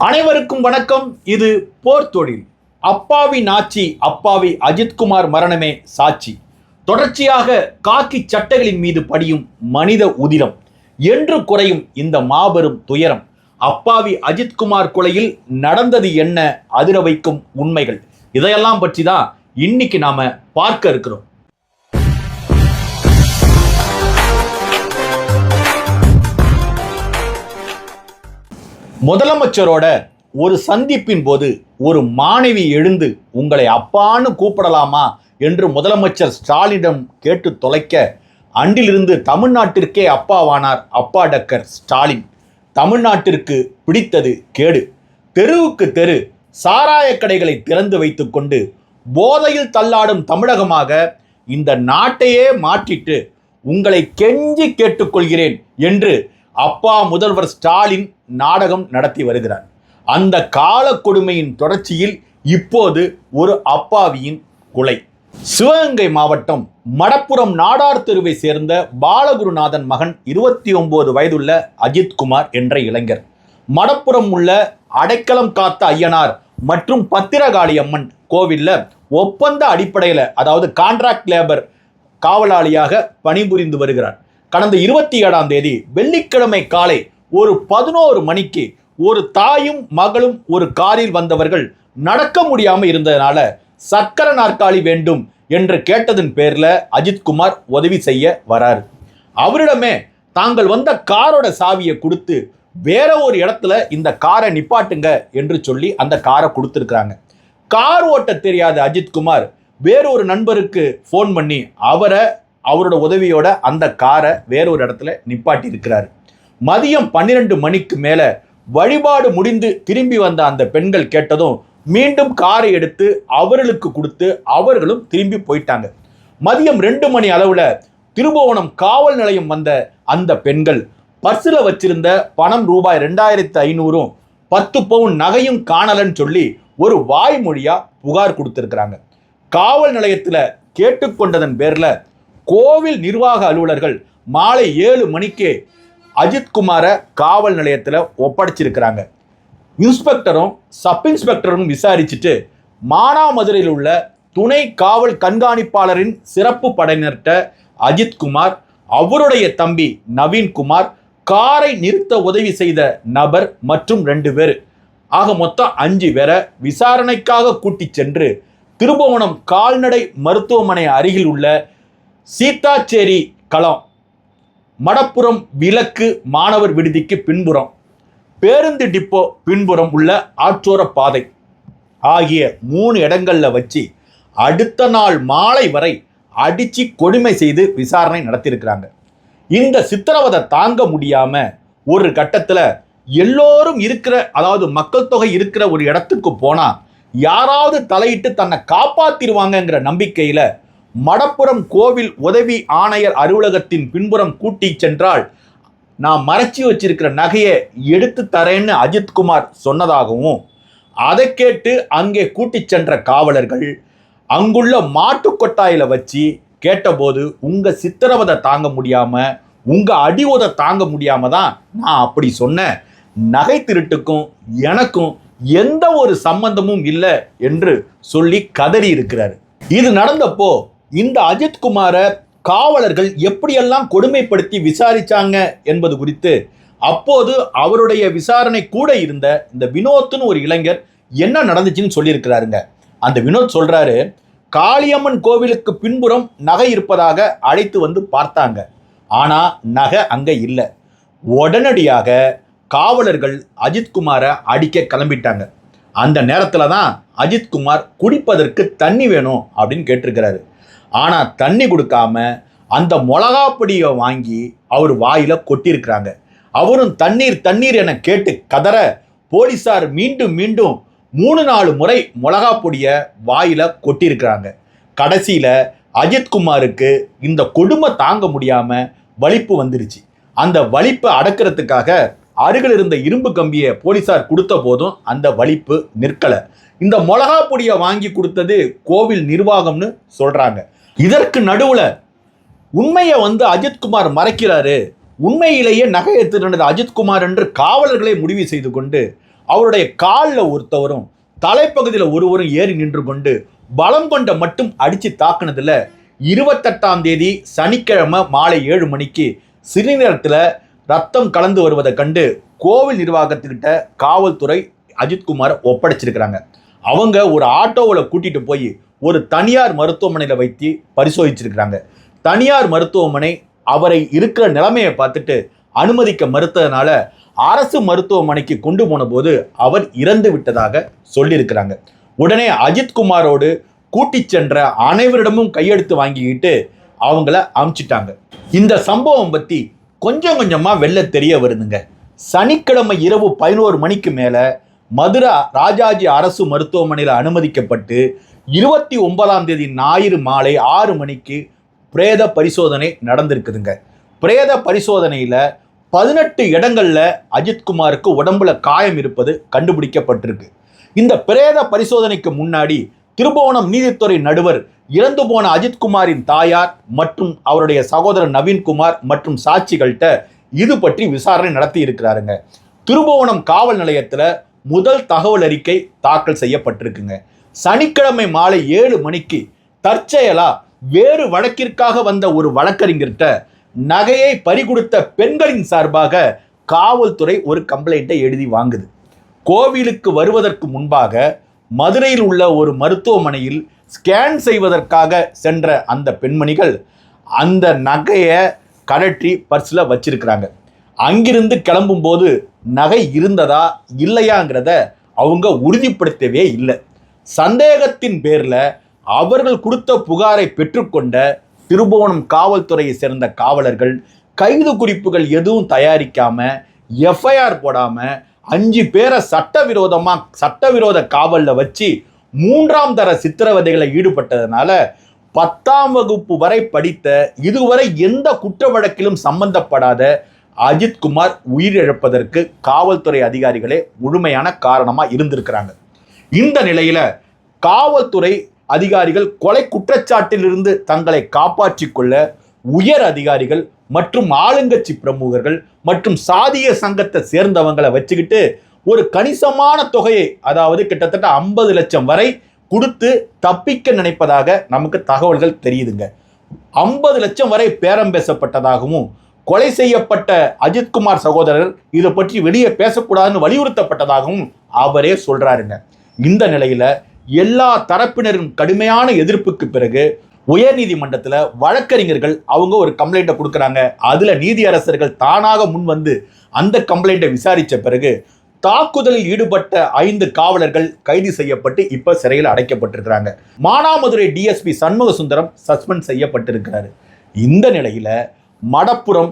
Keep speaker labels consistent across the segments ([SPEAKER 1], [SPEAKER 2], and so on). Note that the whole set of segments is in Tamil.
[SPEAKER 1] அனைவருக்கும் வணக்கம். இது போர் தொழில். அப்பாவி நாச்சி, அப்பாவி அஜித்குமார் மரணமே சாட்சி. தொடர்ச்சியாக காக்கி சட்டைகளின் மீது படியும் மனித உதிரம் என்று குறையும் இந்த மாபெரும் துயரம். அப்பாவி அஜித்குமார் கொலையில் நடந்தது என்ன, அதிர வைக்கும் உண்மைகள், இதையெல்லாம் பற்றி தான் இன்னைக்கு நாம பார்க்க இருக்கிறோம். முதலமைச்சரோட ஒரு சந்திப்பின் போது ஒரு மாணவி எழுந்து உங்களை அப்பான்னு கூப்பிடலாமா என்று முதலமைச்சர் ஸ்டாலினிடம் கேட்டு தொலைக்க, அன்றிலிருந்து தமிழ்நாட்டிற்கே அப்பாவானார் அப்பா டக்கர் ஸ்டாலின். தமிழ்நாட்டிற்கு பிடித்தது கேடு. தெருவுக்கு தெரு சாராய கடைகளை திறந்து வைத்துக்கொண்டு போதையில் தள்ளாடும் தமிழகமாக இந்த நாட்டையே மாற்றிட்டு உங்களை கெஞ்சி கேட்டுக்கொள்கிறேன் என்று அப்பா முதல்வர் ஸ்டாலின் நாடகம் நடத்தி வருகிறார். அந்த கால கொடுமையின் தொடர்ச்சியில் இப்போது ஒரு அப்பாவியின் கொலை. சிவகங்கை மாவட்டம் மடப்புரம் நாடார் தெருவை சேர்ந்த பாலகுருநாதன் மகன் 29 வயதுள்ள அஜித்குமார் என்ற இளைஞர் மடப்புரம் உள்ள அடைக்கலம் காத்த ஐயனார் மற்றும் பத்திரகாளி அம்மன் கோவில்ல ஒப்பந்த அடிப்படையில், அதாவது கான்ட்ராக்ட் லேபர் காவலாளியாக பணிபுரிந்து வருகிறார். கடந்த 27ஆம் தேதி வெள்ளிக்கிழமை காலை ஒரு 11 மணிக்கு ஒரு தாயும் மகளும் ஒரு காரில் வந்தவர்கள் நடக்க முடியாமல் இருந்ததுனால சக்கர நாற்காலி வேண்டும் என்று கேட்டதன் பேர்ல அஜித்குமார் உதவி செய்ய வராரு. அவரிடமே தாங்கள் வந்த காரோட சாவியை கொடுத்து வேற ஒரு இடத்துல இந்த காரை நிப்பாட்டுங்க என்று சொல்லி அந்த காரை கொடுத்துருக்காங்க. கார் ஓட்ட தெரியாத அஜித்குமார் வேறொரு நண்பருக்கு ஃபோன் பண்ணி அவரோட உதவியோட அந்த காரை வேறொரு இடத்துல நிப்பாட்டி இருக்கிறாரு. மதியம் 12 மணிக்கு மேல வழிபாடு முடிந்து திரும்பி வந்த அந்த பெண்கள் கேட்டதும் மீண்டும் காரை எடுத்து அவர்களுக்கு கொடுத்து அவர்களும் திரும்பி போயிட்டாங்க. மதியம் 2 மணி அளவுல திருபுவனம் காவல் நிலையம் வந்த அந்த பெண்கள் பர்சில் வச்சிருந்த பணம் ரூபாய் 2500 10 பவுன் நகையும் காணலன்னு சொல்லி ஒரு வாய்மொழியா புகார் கொடுத்திருக்கிறாங்க. காவல் நிலையத்துல கேட்டுக்கொண்டதன் பேர்ல கோவில் நிர்வாக அலுவலர்கள் மாலை 7 மணிக்கு அஜித்குமாரை காவல் நிலையத்தில் ஒப்படைச்சிருக்கிறாங்க. இன்ஸ்பெக்டரும் சப் இன்ஸ்பெக்டரும் விசாரிச்சுட்டு மானாமதுரையில் உள்ள துணை காவல் கண்காணிப்பாளரின் சிறப்பு படையினர்கிட்ட அஜித்குமார், அவருடைய தம்பி நவீன்குமார், காரை நிறுத்த உதவி செய்த நபர் மற்றும் 2 பேர், ஆக மொத்தம் 5 பேரை விசாரணைக்காக கூட்டி சென்று திருபுவனம் கால்நடை மருத்துவமனை அருகில் உள்ள சீத்தாச்சேரி களம், மடப்புரம் விலக்கு மாணவர் விடுதிக்கு பின்புறம், பேருந்து டிப்போ பின்புறம் உள்ள ஆற்றோர பாதை ஆகிய 3 இடங்கள்ல வச்சு அடுத்த நாள் மாலை வரை அடிச்சு கொடுமை செய்து விசாரணை நடத்தியிருக்கிறாங்க. இந்த சித்திரவதை தாங்க முடியாம ஒரு கட்டத்துல எல்லோரும் இருக்கிற, அதாவது மக்கள் தொகை இருக்கிற ஒரு இடத்துக்கு போனா யாராவது தலையிட்டு தன்னை காப்பாத்திருவாங்கங்கிற நம்பிக்கையில மடப்புரம் கோவில் உதவி ஆணையர் அலுவலகத்தின் பின்புறம் கூட்டி சென்றால் நான் மறைச்சி வச்சிருக்கிற நகையை எடுத்து தரேன்னு அஜித்குமார் சொன்னதாகவும், அதை கேட்டு அங்கே கூட்டி சென்ற காவலர்கள் அங்குள்ள மாட்டு கொட்டாயில வச்சு கேட்டபோது உங்க சித்திரவதை தாங்க முடியாம, உங்க அடி உத தாங்க முடியாம தான் நான் அப்படி சொன்னேன், நகை திருட்டுக்கும் எனக்கும் எந்த ஒரு சம்பந்தமும் இல்லை என்று சொல்லி கதறி இருக்கிறார். இது நடந்தப்போ இந்த அஜித்குமாரை காவலர்கள் எப்படியெல்லாம் கொடுமைப்படுத்தி விசாரிச்சாங்க என்பது குறித்து அப்போது அவருடைய விசாரணை கூட இருந்த இந்த வினோத்னு ஒரு இளைஞர் என்ன நடந்துச்சுன்னு சொல்லியிருக்கிறாருங்க. அந்த வினோத் சொல்றாரு, காளியம்மன் கோவிலுக்கு பின்புறம் நகை இருப்பதாக அழைத்து வந்து பார்த்தாங்க, ஆனா நகை அங்க இல்லை. உடனடியாக காவலர்கள் அஜித்குமாரை அடிக்க கிளம்பிட்டாங்க. அந்த நேரத்தில் தான் அஜித்குமார் குடிப்பதற்கு தண்ணி வேணும் அப்படின்னு கேட்டிருக்கிறாரு. ஆனால் தண்ணி கொடுக்காம அந்த மிளகாப்பொடியை வாங்கி அவர் வாயில கொட்டியிருக்கிறாங்க. அவரும் தண்ணீர் தண்ணீர் என கேட்டு கதற போலீசார் மீண்டும் மீண்டும் 3-4 முறை மிளகாப்பொடியை வாயில கொட்டியிருக்கிறாங்க. கடைசியில் அஜித்குமாருக்கு இந்த கொடுமை தாங்க முடியாம வலிப்பு வந்துருச்சு. அந்த வலிப்பை அடக்கிறதுக்காக அருகில் இருந்த இரும்பு கம்பியை போலீசார் கொடுத்த போதும் அந்த வலிப்பு நிற்கல. இந்த மிளகா பொடியை வாங்கி கொடுத்தது கோவில் நிர்வாகம்னு சொல்றாங்க. இதற்கு நடுவுல உண்மையை அஜித்குமார் மறைக்கிறாரு. உண்மையிலேயே நகையை திருடினது அஜித்குமார் என்று காவலர்களை முடிவு செய்து கொண்டு அவருடைய காலில் ஒருத்தவரும் தலைப்பகுதியில் ஒருவரும் ஏறி நின்று கொண்டு பலம் கொண்ட மட்டும் அடித்து தாக்குனதுல 28ஆம் தேதி சனிக்கிழமை மாலை 7 மணிக்கு சிறுநீரகத்தில் ரத்தம் கலந்து வருவதை கண்டு கோவில் நிர்வாகத்துக்கிட்ட காவல்துறை அஜித்குமாரை ஒப்படைச்சிருக்கிறாங்க. அவங்க ஒரு ஆட்டோவில் கூட்டிட்டு போய் ஒரு தனியார் மருத்துவமனையில் வைத்து பரிசோதிச்சிருக்கிறாங்க. தனியார் மருத்துவமனை அவரை இருக்கிற நிலைமையை பார்த்துட்டு அனுமதிக்க மறுத்ததுனால அரசு மருத்துவமனைக்கு கொண்டு போன போது அவர் இறந்து விட்டதாக சொல்லியிருக்கிறாங்க. உடனே அஜித்குமாரோடு கூட்டி சென்ற அனைவரிடமும் கையெழுத்து வாங்கிக்கிட்டு அவங்கள அனுப்பிச்சிட்டாங்க. இந்த சம்பவம் பற்றி கொஞ்சம் கொஞ்சமாக வெளில தெரிய வருதுங்க. சனிக்கிழமை இரவு 11 மணிக்கு மேலே மதுரை ராஜாஜி அரசு மருத்துவமனையில் அனுமதிக்கப்பட்டு 29ஆம் தேதி ஞாயிறு மாலை 6 மணிக்கு பிரேத பரிசோதனை நடந்திருக்குதுங்க. பிரேத பரிசோதனையில் 18 இடங்களில் அஜித்குமாருக்கு உடம்புல காயம் இருப்பது கண்டுபிடிக்கப்பட்டிருக்கு. இந்த பிரேத பரிசோதனைக்கு முன்னாடி திருபுவனம் நீதித்துறை நடுவர் இறந்து போன அஜித்குமாரின் தாயார் மற்றும் அவருடைய சகோதரர் நவீன்குமார் மற்றும் சாட்சிகள்கிட்ட இது பற்றி விசாரணை நடத்தி இருக்கிறாருங்க. திருபுவனம் காவல் நிலையத்தில் முதல் தகவல் அறிக்கை தாக்கல் செய்யப்பட்டிருக்குங்க. சனிக்கிழமை மாலை 7 மணிக்கு தற்செயலா வேறு வழக்கிற்காக வந்த ஒரு வழக்கறிஞர்கிட்ட நகையை பறிகொடுத்த பெண்களின் சார்பாக காவல்துறை ஒரு கம்ப்ளைண்ட்டை எழுதி வாங்குது. கோவிலுக்கு வருவதற்கு முன்பாக மதுரையில் உள்ள ஒரு மருத்துவமனையில் ஸ்கேன் செய்வதற்காக சென்ற அந்த பெண்மணிகள் அந்த நகையை கழற்றி பர்ஸில் வச்சிருக்கிறாங்க. அங்கிருந்து கிளம்பும்போது நகை இருந்ததா இல்லையாங்கிறத அவங்க உறுதிப்படுத்தவே இல்லை. சந்தேகத்தின் பேரில் அவர்கள் கொடுத்த புகாரை பெற்றுக்கொண்ட திருபுவனம் காவல்துறையை சேர்ந்த காவலர்கள் கைது குறிப்புகள் எதுவும் தயாரிக்காம எஃப்ஐஆர் போடாம 5 பேரை சட்டவிரோத காவலில் வச்சு 3ஆம் தர சித்திரவதைகளை ஈடுபட்டதுனால 10ஆம் வகுப்பு வரை படித்த இதுவரை எந்த குற்ற வழக்கிலும் சம்பந்தப்படாத அஜித்குமார் உயிரிழப்பதற்கு காவல்துறை அதிகாரிகளே முழுமையான காரணமாக இருந்திருக்கிறாங்க. இந்த நிலையில காவல்துறை அதிகாரிகள் கொலை குற்றச்சாட்டிலிருந்து தங்களை காப்பாற்றிக் கொள்ள உயர் அதிகாரிகள் மற்றும் ஆளுங்கட்சி பிரமுகர்கள் மற்றும் சாதிய சங்கத்தை சேர்ந்தவங்களை வச்சுக்கிட்டு ஒரு கணிசமான தொகையை, அதாவது கிட்டத்தட்ட 50 லட்சம் வரை கொடுத்து தப்பிக்க நினைப்பதாக நமக்கு தகவல்கள் தெரியுதுங்க. 50 லட்சம் வரை பேரம் பேசப்பட்டதாகவும் கொலை செய்யப்பட்ட அஜித்குமார் சகோதரர் இதை பற்றி வெளியே பேசக்கூடாதுன்னு வலியுறுத்தப்பட்டதாகவும் அவரே சொல்றாருங்க. இந்த நிலையில எல்லா தரப்பினரும் கடுமையான எதிர்ப்புக்கு பிறகு உயர்நீதிமன்றத்தில் வழக்கறிஞர்கள் அவங்க ஒரு கம்ப்ளைண்ட்டை கொடுக்குறாங்க. அதில் நீதியரசர்கள் தானாக முன் வந்து அந்த கம்ப்ளைண்ட்டை விசாரித்த பிறகு தாக்குதலில் ஈடுபட்ட 5 காவலர்கள் கைது செய்யப்பட்டு இப்போ சிறையில் அடைக்கப்பட்டிருக்கிறாங்க. மானாமதுரை டிஎஸ்பி சண்முக சுந்தரம் சஸ்பெண்ட் செய்யப்பட்டிருக்கிறாரு. இந்த நிலையில் மடப்புறம்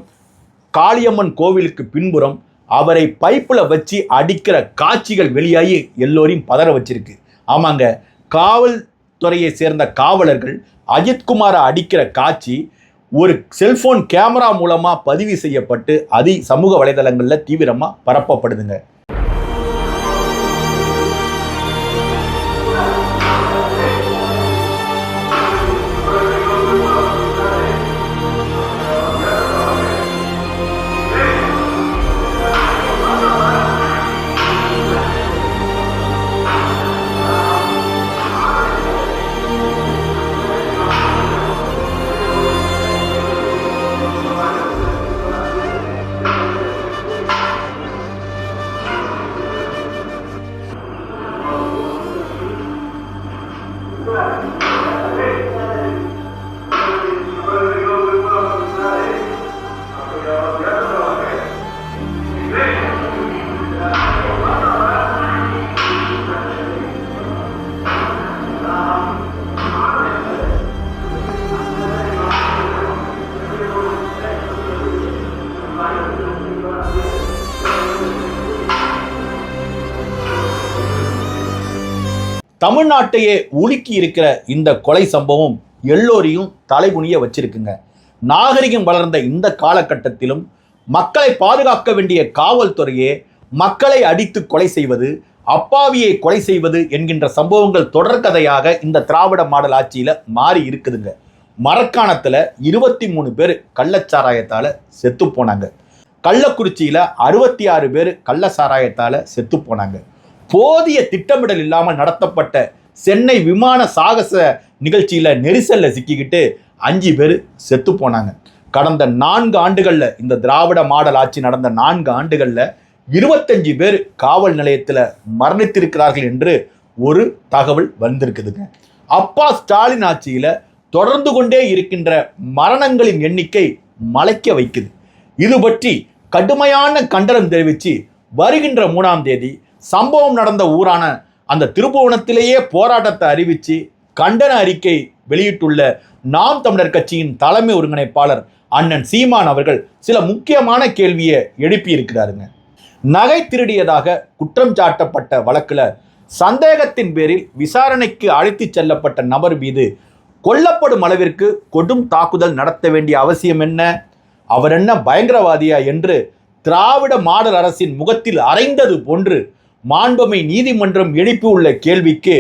[SPEAKER 1] காளியம்மன் கோவிலுக்கு பின்புறம் அவரை பைப்பில் வச்சு அடிக்கிற காட்சிகள் வெளியாகி எல்லோரையும் பதற வச்சிருக்கு. ஆமாங்க, காவல்துறையை சேர்ந்த காவலர்கள் அஜித்குமாரை அடிக்கிற காட்சி ஒரு செல்போன் கேமரா மூலமாக பதிவு செய்யப்பட்டு அது சமூக வலைதளங்களில் தீவிரமாக பரப்பப்படுதுங்க. தமிழ்நாட்டையே உலுக்கி இருக்கிற இந்த கொலை சம்பவம் எல்லோரையும் தலைகுனிய வச்சிருக்குங்க. நாகரிகம் வளர்ந்த இந்த காலகட்டத்திலும் மக்களை பாதுகாக்க வேண்டிய காவல்துறையே மக்களை அடித்து கொலை செய்வது, அப்பாவியை கொலை செய்வது என்கின்ற சம்பவங்கள் தொடர்கதையாக இந்த திராவிட மாடல் ஆட்சியில் மாறி இருக்குதுங்க. மரக்காணத்தில் 23 பேர் கள்ளச்சாராயத்தால் செத்து போனாங்க. கள்ளக்குறிச்சியில் 66 பேர் கள்ள சாராயத்தால் செத்து போனாங்க. போதிய திட்டமிடல் இல்லாமல் நடத்தப்பட்ட சென்னை விமான சாகச நிகழ்ச்சியில் நெரிசலில் சிக்கிக்கிட்டு 5 பேர் செத்து போனாங்க. கடந்த 4 ஆண்டுகளில், இந்த திராவிட மாடல் ஆட்சி நடந்த 4 ஆண்டுகளில் 25 பேர் காவல் நிலையத்தில் மரணித்திருக்கிறார்கள் என்று ஒரு தகவல் வந்திருக்குதுங்க. அப்பா ஸ்டாலின் ஆட்சியில் தொடர்ந்து கொண்டே இருக்கின்ற மரணங்களின் எண்ணிக்கை மலைக்க வைக்குது. இது பற்றி கடுமையான கண்டனம் தெரிவித்து வருகின்ற 3ஆம் தேதி சம்பவம் நடந்த ஊரான அந்த திருப்புவனத்திலேயே போராட்டத்தை அறிவித்து கண்டன அறிக்கை வெளியிட்டுள்ள நாம் தமிழர் கட்சியின் தலைமை ஒருங்கிணைப்பாளர் அண்ணன் சீமான் அவர்கள் சில முக்கியமான கேள்வியை எழுப்பி இருக்கிறாருங்க. நகை திருடியதாக குற்றம் சாட்டப்பட்ட வழக்கில் சந்தேகத்தின் பேரில் விசாரணைக்கு அழைத்து செல்லப்பட்ட நபர் மீது கொல்லப்படும் அளவிற்கு கொடும் தாக்குதல் நடத்த வேண்டிய அவசியம் என்ன? அவர் என்ன பயங்கரவாதியா என்று திராவிட மாடல் அரசின் முகத்தில் அறைந்தது போன்று மாண்புமை நீதிமன்றம் எழுப்பியுள்ள கேள்விக்கு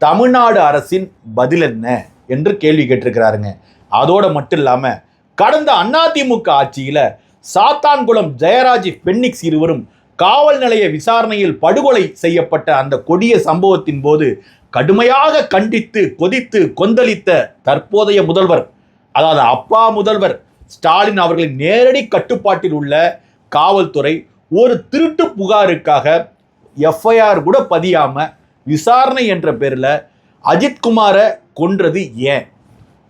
[SPEAKER 1] தமிழ்நாடு அரசின் பதில் என்ன என்று கேள்வி கேட்டிருக்கிறாருங்க. அதோடு மட்டும் இல்லாமல் கடந்த அதிமுக ஆட்சியில் சாத்தான்குளம் ஜெயராஜ் பென்னிக்ஸ் இருவரும் காவல் நிலைய விசாரணையில் படுகொலை செய்யப்பட்ட அந்த கொடிய சம்பவத்தின் போது கடுமையாக கண்டித்து கொதித்து கொந்தளித்த தற்போதைய முதல்வர், அதாவது அப்பா முதல்வர் ஸ்டாலின் அவர்களின் நேரடி கட்டுப்பாட்டில் உள்ள காவல்துறை ஒரு திருட்டு புகாருக்காக எஃப்ஐஆர் கூட பதியாம விசாரணை என்ற பேரில் அஜித்குமாரை கொன்றது ஏன்?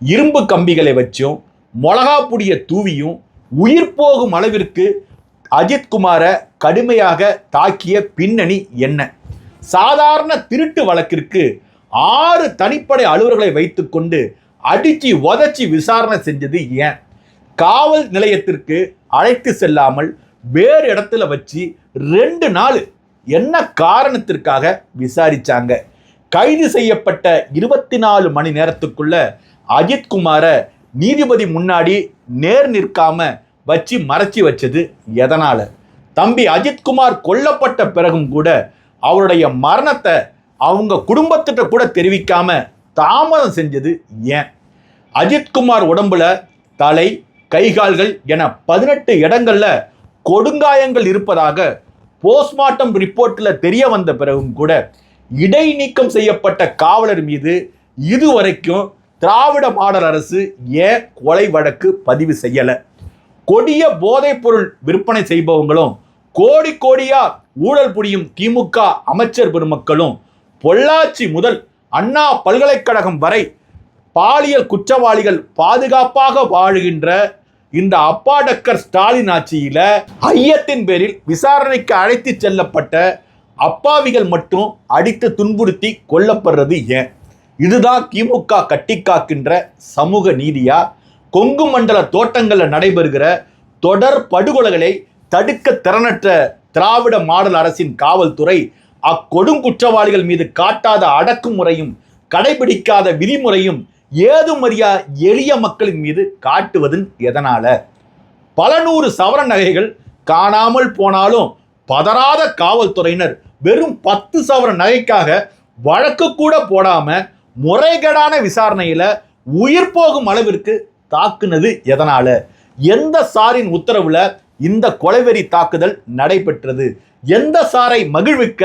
[SPEAKER 1] இரும்பு கம்பிகளை வச்சும் மிளகா பொடியை தூவியும் உயிர் போகும் அளவிற்கு அஜித்குமாரை கடுமையாக தாக்கிய பின்னணி என்ன? சாதாரண திருட்டு வழக்கிற்கு 6 தனிப்படை அலுவலர்களை வைத்துக்கொண்டு அடிச்சு உதச்சி விசாரணை செஞ்சது ஏன்? காவல் நிலையத்திற்கு அழைத்து செல்லாமல் வேறு இடத்துல வச்சு 2 நாள் என்ன காரணத்திற்காக விசாரிச்சாங்க? கைது செய்யப்பட்ட 24 மணி நேரத்துக்குள்ள அஜித்குமாரை நீதிபதி முன்னாடி நேர் நிற்காம வச்சு மறைச்சி வச்சது எதனால? தம்பி அஜித்குமார் கொல்லப்பட்ட பிறகும் கூட அவருடைய மரணத்தை அவங்க குடும்பத்திட்ட கூட தெரிவிக்காம தாமதம் செஞ்சது ஏன்? அஜித்குமார் உடம்புல தலை, கைகால்கள் என 18 இடங்கள்ல கொடுங்காயங்கள் இருப்பதாக போஸ்ட்மார்ட்டம் ரிப்போர்ட்டில் தெரிய வந்த பிறகும் கூட இடைநீக்கம் செய்யப்பட்ட காவலர் மீது இதுவரைக்கும் திராவிட மாடல் அரசு ஏன் கொலை வழக்கு பதிவு செய்யலை? கொடிய போதைப் பொருள் விற்பனை செய்பவங்களும் கோடி கோடியா ஊழல் புரியும் திமுக அமைச்சர் பெருமக்களும் பொள்ளாச்சி முதல் அண்ணா பல்கலைக்கழகம் வரை பாலியல் குற்றவாளிகள் பாதுகாப்பாக வாழுகின்ற இந்த அப்பாடக்கர் ஸ்டாலின் ஆட்சியில ஐயத்தின் பேரில் விசாரணைக்கு அழைத்து செல்லப்பட்ட அப்பாவிகள் மட்டும் அடித்து துன்புறுத்தி கொல்லப்படுறது ஏன்? இதுதான் திமுக கட்டி காக்கின்ற சமூக நீதியா? கொங்கு மண்டல தோட்டங்களில் நடைபெறுகிற தொடர் படுகொலைகளை தடுக்க திறனற்ற திராவிட மாடல் அரசின் காவல்துறை அக்கொடுங்குற்றவாளிகள் மீது காட்டாத அடக்குமுறையும் கடைபிடிக்காத விதிமுறையும் ஏதுமறியா எளிய மக்களின் மீது காட்டுவதன் எதனால? பல நூறு சவரன் நகைகள் காணாமல் போனாலும் பதறாத காவல்துறையினர் வெறும் 10 சவரன் நகைக்காக வழக்கு கூட போடாம முறைகேடான விசாரணையில உயிர் போகும் அளவிற்கு தாக்குனது எதனால? எந்த சாரின் உத்தரவுல இந்த கொலைவெறி தாக்குதல் நடைபெற்றது? எந்த சாரை மகிழ்விக்க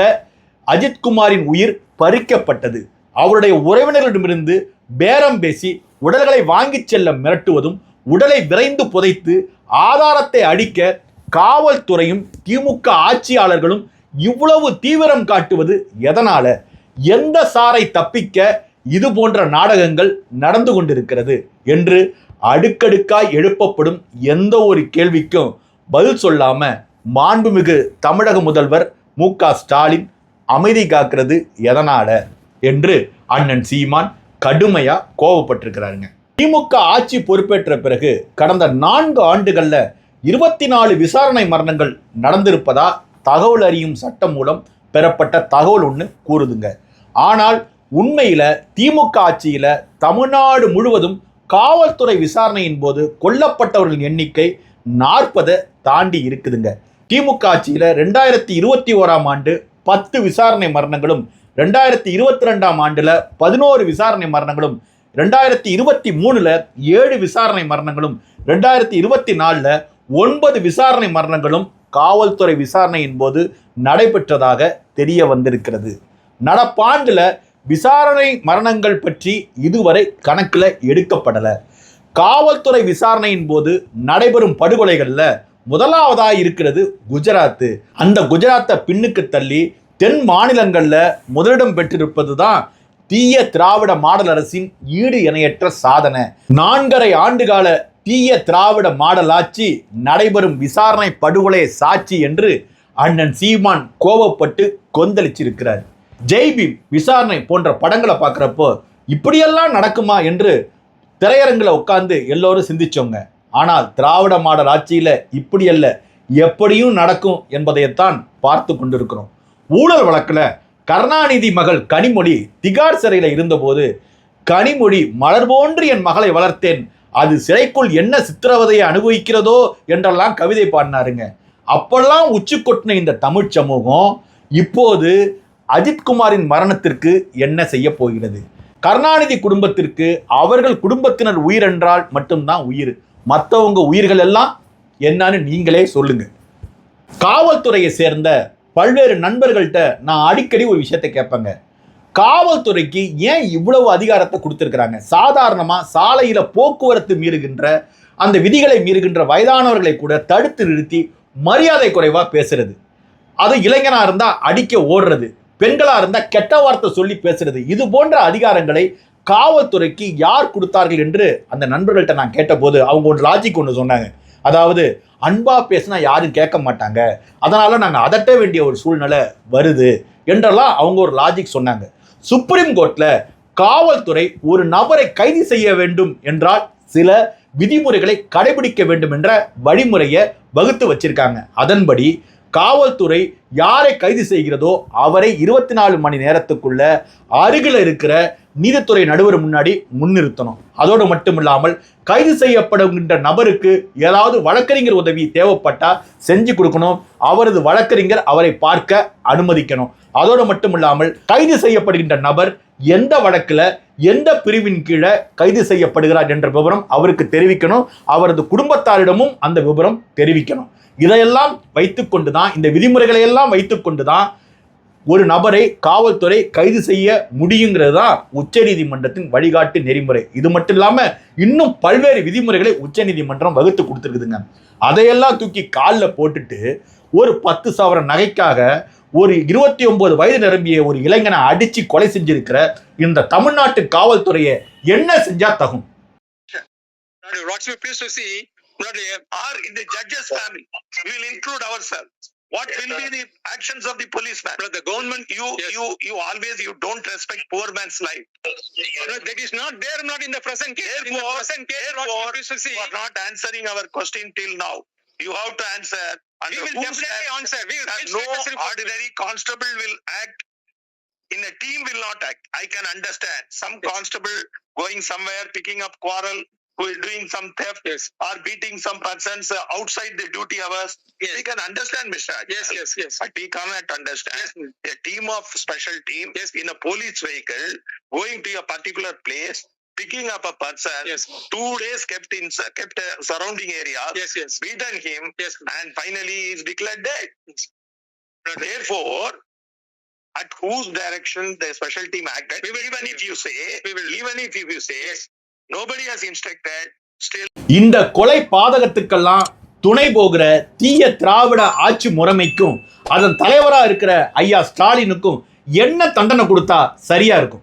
[SPEAKER 1] அஜித்குமாரின் உயிர் பறிக்கப்பட்டது? அவருடைய உறவினர்களிடமிருந்து பேரம் பேசி உடல்களை வாங்கிச் செல்ல மிரட்டுவதும், உடலை விரைந்து புதைத்து ஆதாரத்தை அடிக்க காவல்துறையும் திமுக ஆட்சியாளர்களும் இவ்வளவு தீவிரம் காட்டுவது எதனால? எந்த சாரை தப்பிக்க இது போன்ற நாடகங்கள் நடந்து கொண்டிருக்கிறது என்று அடுக்கடுக்காய் எழுப்பப்படும் எந்த ஒரு கேள்விக்கும் பதில் சொல்லாம மாண்புமிகு தமிழக முதல்வர் மு.க. ஸ்டாலின் அமைதி காக்கிறது எதனால என்று அண்ணன் சீமான் கடுமையா கோபப்பட்டிருக்கிறாருங்க. திமுக ஆட்சி பொறுப்பேற்ற பிறகு கடந்த 4 ஆண்டுகள்ல 24 விசாரணை மரணங்கள் நடந்திருப்பதா தகவல் அறியும் சட்டம் மூலம் பெறப்பட்ட தகவல் ஒன்று கூறுதுங்க. ஆனால் உண்மையில திமுக ஆட்சியில தமிழ்நாடு முழுவதும் காவல்துறை விசாரணையின் போது கொல்லப்பட்டவர்களின் எண்ணிக்கை 40 தாண்டி இருக்குதுங்க. திமுக ஆட்சியில 2021ஆம் ஆண்டு 10 விசாரணை மரணங்களும், 2022ஆம் ஆண்டுல 11 விசாரணை மரணங்களும், 2023ல 7 விசாரணை மரணங்களும், 2024ல 9 விசாரணை மரணங்களும் காவல்துறை விசாரணையின் போது நடைபெற்றதாக தெரிய வந்திருக்கிறது. நடப்பாண்டுல விசாரணை மரணங்கள் பற்றி இதுவரை கணக்கில் எடுக்கப்படலை. காவல்துறை விசாரணையின் போது நடைபெறும் படுகொலைகள்ல முதலாவதாக இருக்கிறது குஜராத். அந்த குஜராத்தை பின்னுக்கு தள்ளி தென் மாநிலங்கள்ல முதலிடம் பெற்றிருப்பது தான் தீய திராவிட மாடல் அரசின் ஈடு இணையற்ற சாதனை. 4.5 ஆண்டுகால தீய திராவிட மாடல் ஆட்சி, நடைபெறும் விசாரணை படுகொலை சாட்சி என்று அண்ணன் சீமான் கோபப்பட்டு கொந்தளிச்சிருக்கிறார். ஜெய்பீம் விசாரணை போன்ற படங்களை பார்க்குறப்போ இப்படியெல்லாம் நடக்குமா என்று திரையரங்கில் உட்கார்ந்து எல்லோரும் சிந்திச்சோங்க. ஆனால் திராவிட மாடல் ஆட்சியில் இப்படி அல்ல, எப்படியும் நடக்கும் என்பதைத்தான் பார்த்து கொண்டிருக்கிறோம். ஊழல் வழக்கில் கருணாநிதி மகள் கனிமொழி திகார் சிறையில் இருந்தபோது, கனிமொழி மலர் போன்று என் மகளை வளர்த்தேன், அது சிறைக்குள் என்ன சித்திரவதையை அனுபவிக்கிறதோ என்றெல்லாம் கவிதை பாடினாருங்க. அப்பெல்லாம் உச்சி கொட்டின இந்த தமிழ் சமூகம் இப்போது அஜித்குமாரின் மரணத்திற்கு என்ன செய்ய போகிறது? கருணாநிதி குடும்பத்திற்கு அவர்கள் குடும்பத்தினர் உயிர் என்றால் மட்டும்தான் உயிர், மற்றவங்க உயிர்கள் எல்லாம் என்னன்னு நீங்களே சொல்லுங்க. காவல்துறையை சேர்ந்த பல்வேறு நண்பர்கள்ட்ட நான் அடிக்கடி ஒரு விஷயத்தை கேட்பேங்க. காவல்துறைக்கு ஏன் இவ்வளவு அதிகாரத்தை கொடுத்திருக்கிறாங்க? சாதாரணமாக சாலையில் போக்குவரத்து மீறுகின்ற அந்த விதிகளை மீறுகின்ற வயதானவர்களை கூட தடுத்து நிறுத்தி மரியாதை குறைவாக பேசுறது, அது இளைஞனாக இருந்தால் அடிக்க ஓடுறது, பெண்களாக இருந்தால் கெட்ட வார்த்தை சொல்லி பேசுறது, இது போன்ற அதிகாரங்களை காவல்துறைக்கு யார் கொடுத்தார்கள் என்று அந்த நண்பர்கள்ட்ட நான் கேட்டபோது அவங்க ஒரு லாஜிக் ஒன்று சொன்னாங்க. அதாவது அன்பா பேசினா யாரும் கேட்க மாட்டாங்க, அதனால நாங்கள் அதட்ட வேண்டிய ஒரு சூழ்நிலை வருது என்றெல்லாம் அவங்க ஒரு லாஜிக் சொன்னாங்க. சுப்ரீம் கோர்ட்ல காவல்துறை ஒரு நபரை கைது செய்ய வேண்டும் என்றால் சில விதிமுறைகளை கடைபிடிக்க வேண்டும் என்ற வழிமுறையை வகுத்து வச்சிருக்காங்க. அதன்படி காவல்துறை யாரை கைது செய்கிறதோ அவரை 24 மணி நேரத்துக்குள்ள அருகில் இருக்கிற நீதித்துறை நடுவர் முன்னாடி முன்னிறுத்தணும். அதோடு மட்டும் இல்லாமல் கைது செய்யப்படுகின்ற நபருக்கு ஏதாவது வழக்கறிஞர் உதவி தேவைப்பட்டா செஞ்சு கொடுக்கணும், அவரது வழக்கறிஞர் அவரை பார்க்க அனுமதிக்கணும். அதோடு மட்டும் இல்லாமல் கைது செய்யப்படுகின்ற நபர் எந்த வழக்கில் எந்த பிரிவின் கீழே கைது செய்யப்படுகிறார் என்ற விவரம் அவருக்கு தெரிவிக்கணும், அவரது குடும்பத்தாரிடமும் அந்த விவரம் தெரிவிக்கணும். இதையெல்லாம் வைத்துக்கொண்டுதான், இந்த விதிமுறைகளை எல்லாம் வைத்துக்கொண்டுதான் ஒரு நபரை காவல்துறை கைது செய்ய முடியுங்கிறது தான் உச்சநீதிமன்றத்தின் வழிகாட்டு நெறிமுறை. இது மட்டும் இல்லாம இன்னும் பல்வேறு விதிமுறைகளை உச்சநீதிமன்றம் வகுத்து கொடுத்துருக்குதுங்க. அதையெல்லாம் தூக்கி காலில் போட்டுட்டு ஒரு 10 சவர நகைக்காக ஒரு 29 வயது நிரம்பிய ஒரு இளைஞனை அடிச்சு கொலை செஞ்சிருக்கிற இந்த தமிழ்நாட்டு காவல்துறையை என்ன செஞ்சா தகும்?
[SPEAKER 2] Or in the judge's family, we will include ourselves. What will be the actions of the policeman? The government, you always, you don't respect poor man's life. That is not there, not in the present case. Therefore, you are not answering our question till now. You have to answer. We will definitely answer. No ordinary constable will act. In a team will not act. I can understand. Some constable going somewhere, picking up quarrel, who is doing some theft, or beating some persons outside the duty hours. We can understand, Mr. Ajay. Yes. But we cannot understand a team of special team in a police vehicle going to a particular place, picking up a person, 2 days kept surrounding area, beaten him, and finally he is declared dead. Therefore, at whose direction the special team acted, even if you say, nobody has instructed, still.
[SPEAKER 1] இந்த கொலை பாதகத்துக்கெல்லாம் துணை போகிற தீய திராவிட ஆட்சி முறைமைக்கும் அதன் தலைவராக இருக்கிற ஐயா ஸ்டாலினுக்கும் என்ன தண்டனை கொடுத்தா சரியா இருக்கும்?